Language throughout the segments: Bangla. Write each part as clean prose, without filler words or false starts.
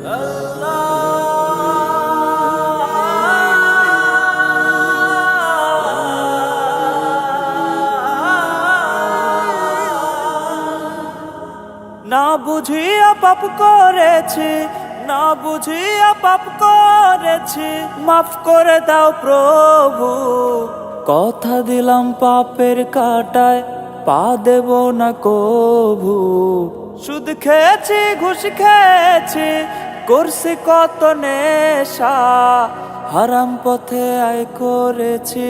না বুঝিয়া পাপ করেছি, না বুঝিয়া পাপ করেছি, মাফ করে দাও প্রভু। কথা দিলাম পাপের কাটায় পা দেব না কভু। সুদ খেয়েছি, ঘুষ খেয়েছি, করছি কত নেশা, হারাম পথে আয় করেছি,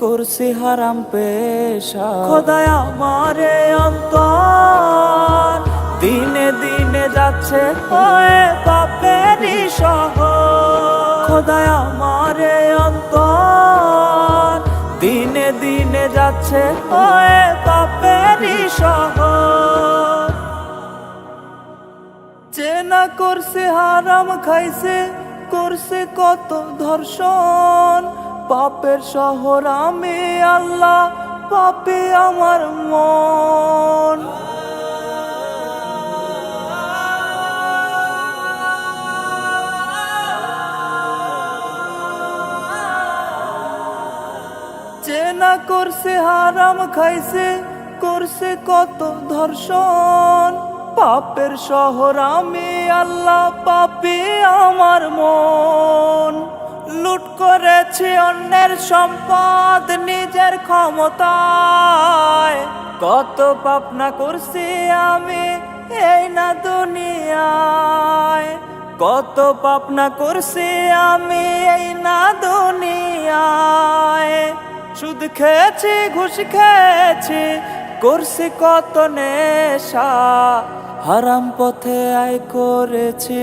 করছি হারাম পেশা। খোদায় আমারে অন্তর দিনে দিনে যাচ্ছে হয়ে পাপেরই শহর। খোদায় আমারে অন্তর দিনে দিনে যাচ্ছে হয়ে পাপেরই শহর। চেনা করছে হারাম খাইছে, করছে কত ধর্ষণ, পাপের শহর আমি আল্লাহ, পাপী আমার মন। চেনা করছে হারাম খাইছে, করছে কত ধর্ষণ, পাপের শহর আমি আল্লাহ, পাপী আমার মন। লুট করেছি অন্যের সম্পদ নিজের ক্ষমতায়, কত পাপ না করছি আমি এই না দুনিয়ায়, কত পাপ না করছি আমি এই না দুনিয়ায়। সুদ খেয়েছি, ঘুষ খেয়েছি, করছি কত নেশা, হারাম পথে আয় করেছি,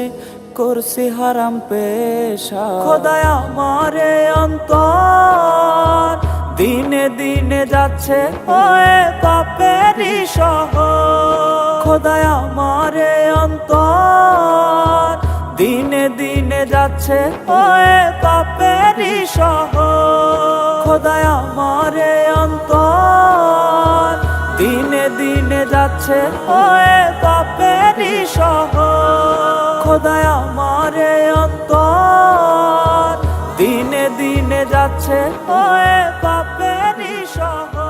করছি হারাম পেশা। খোদায় আমারে অন্তর দিনে দিনে যাচ্ছে হয়ে পাপেরই শহর। খোদায় আমারে অন্তর দিনে দিনে যাচ্ছে হয়ে পাপেরই শহর। খোদায় আমারে অন্তর দিনে দিনে যাচ্ছে হয়ে পাপেরই শহর। খোদায় আমারে অন্তর দিনে দিনে যাচ্ছে হয়ে পাপেরই শহর।